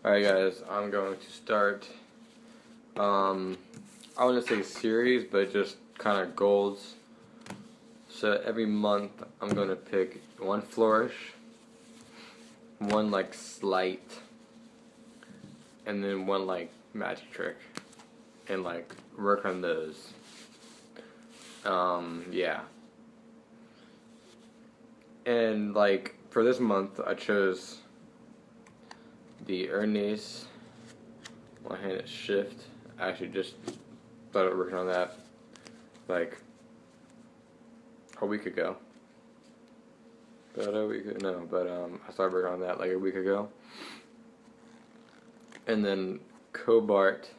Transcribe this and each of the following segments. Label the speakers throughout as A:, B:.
A: Alright guys, I'm going to start, I wouldn't say series, but just kind of goals. So every month I'm going to pick one flourish, one like slight, and then one like magic trick, and like work on those. Yeah. And like for this month I chose the Ernest one-handed shift. I actually just started working on that like a week ago. I started working on that like a week ago. And then Cobart,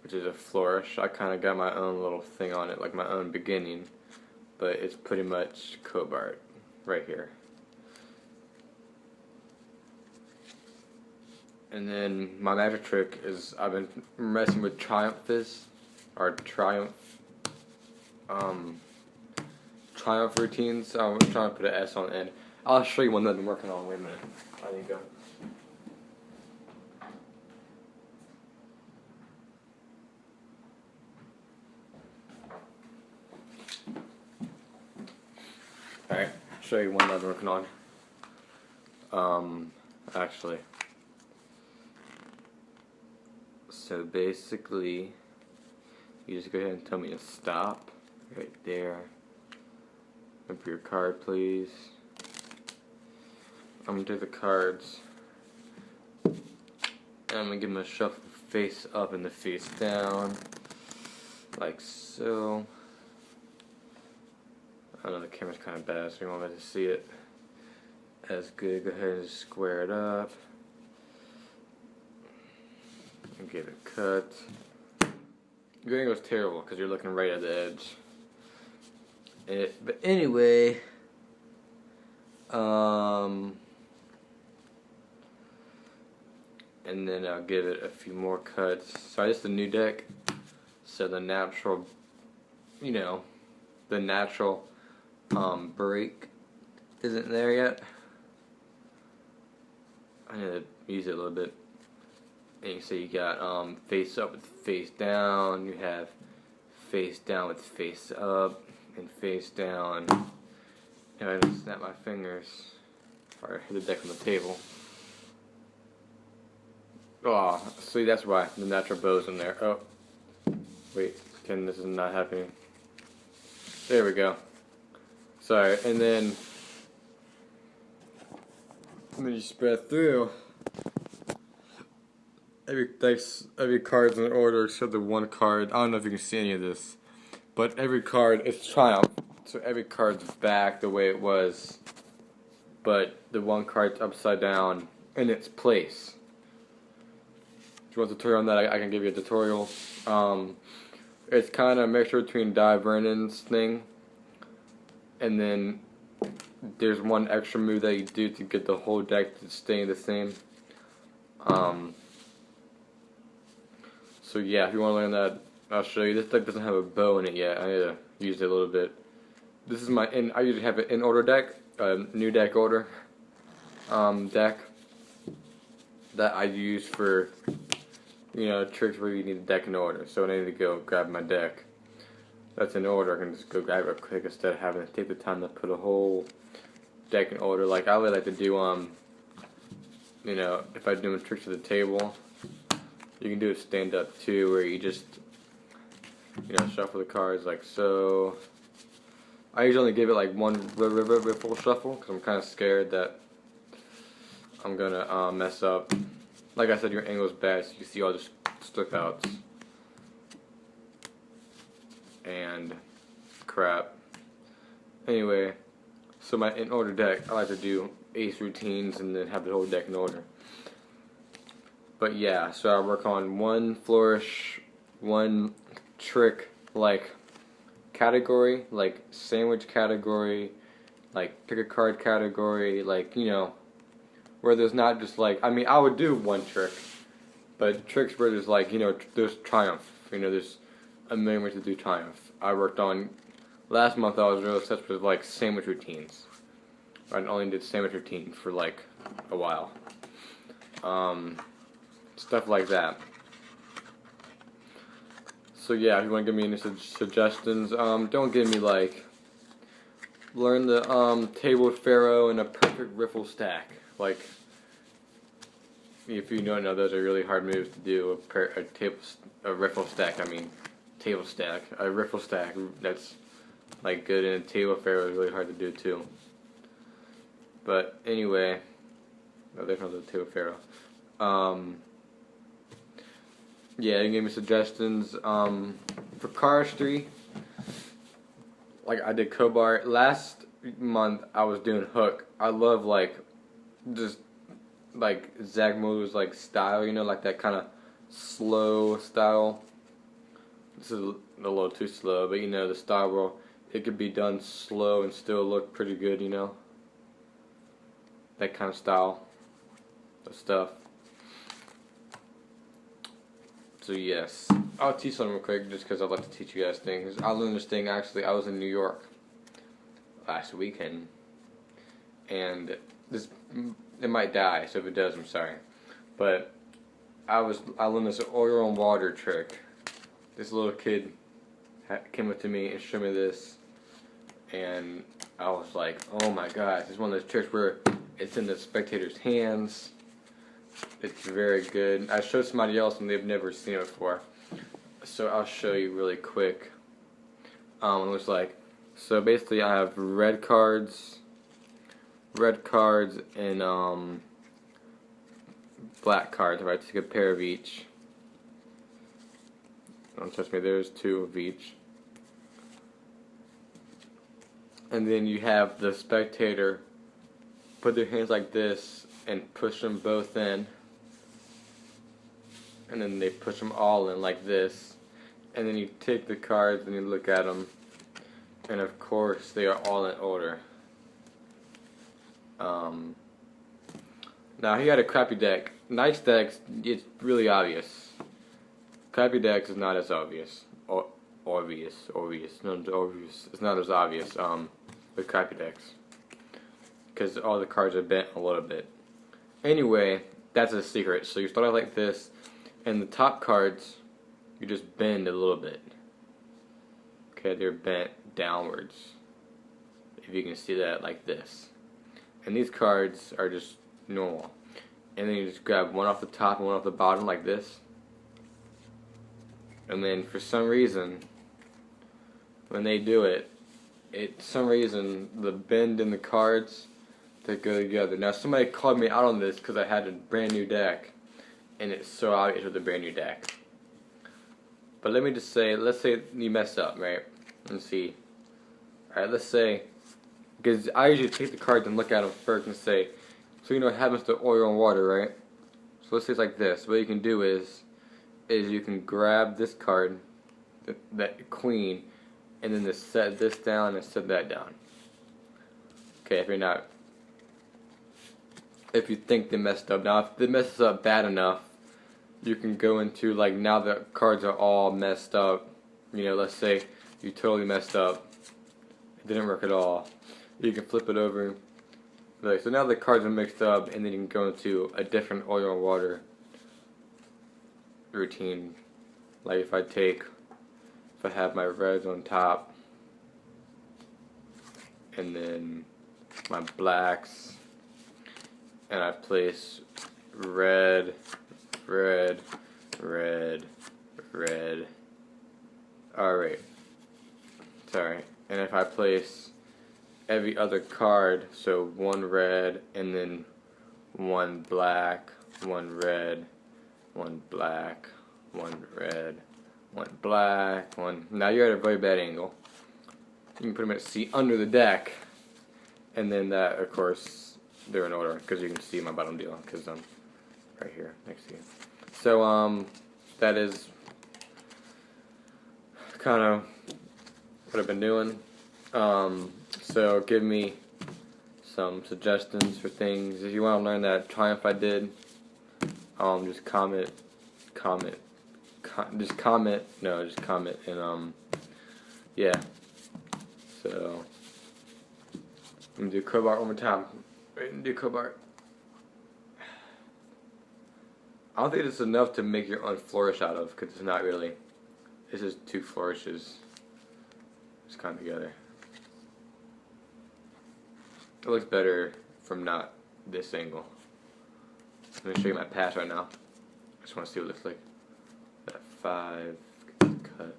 A: which is a flourish. I kind of got my own little thing on it, like my own beginning, but it's pretty much Cobart right here. And then my magic trick is I've been messing with Triumph routines. I'm trying to put an S on the end. I'll show you one that I've been working on. Wait a minute. There you go. Alright, show you one that I've been working on. Actually. So basically, you just go ahead and tell me to stop right there. Up your card, please. I'm gonna take the cards, and I'm gonna give them a shuffle face up and the face down, like so. I know the camera's kind of bad, so you won't be able to see it as good. Go ahead and square it up. And give it a cut. Your angle's terrible because you're looking right at the edge. But anyway, and then I'll give it a few more cuts. So this is the new deck. So the natural, the natural break isn't there yet. I need to use it a little bit. And you see you got face up with face down, you have face down with face up, and face down. And I just snap my fingers, or hit the deck on the table. Oh, see, that's why the natural bow's in there. Oh, wait, this is not happening. There we go. Sorry, and then you spread through. Every card's in order except the one card. I don't know if you can see any of this, but every card is Triumph, so every card's back the way it was, but the one card's upside down in its place. If you want a tutorial on that, I can give you a tutorial. It's kind of a mixture between Di Vernon's thing, and then there's one extra move that you do to get the whole deck to stay the same. So yeah, if you want to learn that, I'll show you. This deck doesn't have a bow in it yet. I need to use it a little bit. This is I usually have an in-order deck, new deck order deck that I use for, tricks where you need a deck in order. So when I need to go grab my deck that's in order, I can just go grab it real quick instead of having to take the time to put a whole deck in order. Like I would like to do, if I'm doing tricks to the table, you can do a stand up too, where you just, shuffle the cards like so. I usually only give it like one full shuffle because I'm kind of scared that I'm gonna mess up. Like I said, your angle's bad, so you see all the stuck outs and crap. Anyway, so my in order deck, I like to do ace routines and then have the whole deck in order. But yeah, so I work on one flourish, one trick like category, like sandwich category, like pick a card category, like, where there's not just like, I would do one trick, but tricks where there's like, there's Triumph, there's a million ways to do Triumph. I worked on, last month I was really obsessed with like sandwich routines. I only did sandwich routines for like a while. stuff like that. So yeah, if you want to give me any suggestions, don't give me like learn the table pharaoh and a perfect riffle stack. Like, if you don't know, those are really hard moves to do. A riffle stack. I mean, table stack. A riffle stack. That's like good, and a table pharaoh is really hard to do too. But anyway, there comes the table pharaoh. Yeah, you gave me suggestions. For cardistry, like I did Kobar last month. I was doing hook. I love like just like Zach Mo's like style, you know, like that kind of slow style. This is a little too slow, but you know the style where it could be done slow and still look pretty good, you know. That kind of style of stuff. So yes, I'll teach something real quick just because I'd like to teach you guys things. I learned this thing actually. I was in New York last weekend, and this it might die. So if it does, I'm sorry. But I learned this oil and water trick. This little kid came up to me and showed me this, and I was like, oh my gosh, it's one of those tricks where it's in the spectator's hands. It's very good. I showed somebody else and they've never seen it before, so I'll show you really quick. It looks like, so basically I have red cards and black cards. If I take a pair of each, don't touch me. There's two of each, and then you have the spectator put their hands like this and push them both in, and then they push them all in like this, and then you take the cards and you look at them, and of course they are all in order. Now he had a crappy deck. Nice decks, it's really obvious. Crappy decks is not as obvious. Obvious. No, obvious. It's not as obvious with crappy decks, because all the cards are bent a little bit. Anyway, that's a secret. So you start out like this, and the top cards, you just bend a little bit. Okay, they're bent downwards. If you can see that, like this. And these cards are just normal. And then you just grab one off the top and one off the bottom like this. And then for some reason, when they do it, some reason the bend in the cards, they go together. Now somebody called me out on this because I had a brand new deck, and it's so obvious with a brand new deck. But let me just say, let's say you mess up, right? Let's see. Alright, let's say, because I usually take the cards and look at them first and say, so you know what happens to oil and water, right? So let's say it's like this. What you can do is you can grab this card, that queen, and then just set this down and set that down. Okay, if you think they messed up. Now, if they messed up bad enough, you can go into, like, now the cards are all messed up. You know, let's say you totally messed up. It didn't work at all. You can flip it over. Like, so now the cards are mixed up, and then you can go into a different oil and water routine. Like if I have my reds on top, and then my blacks, and I place red, red, red, red. Alright. Sorry. And if I place every other card, so one red, and then one black, one red, one black, one red, one black, one. Now you're at a very bad angle. You can pretty much see under the deck, and then that, of course, they're in order because you can see my bottom deal because I'm right here next to you. So that is kind of what I've been doing. So give me some suggestions for things. If you want to learn that triumph I did, just comment, and yeah. So let me do Cobart one more time. Do Cobart. I don't think it's enough to make your own flourish out of, because it's not really. It's just two flourishes just kind of together. It looks better from not this angle. I'm going to show you my pass right now. I just want to see what it looks like. That 5 cut.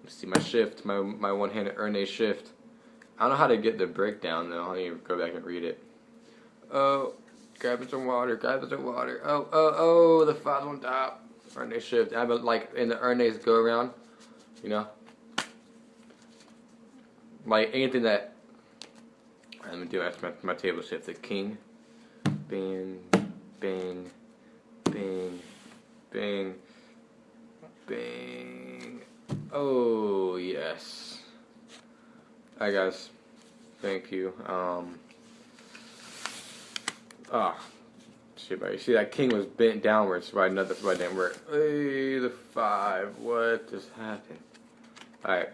A: Let's see my shift, my one-handed Erne shift. I don't know how to get the breakdown though. I need to go back and read it. Oh, grabbing some water, grabbing some water. Oh, the 5 on top. Erne shift. I've been like in the Erne's go around, you know? Like anything that. Alright, let me do my table shift. The king. Bang, bang, bang, bang, bang. Oh, yes. Alright, guys. Thank you. Shit, buddy. See, that king was bent downwards, so I know that's why it didn't work. Hey, the 5. What just happened? Alright.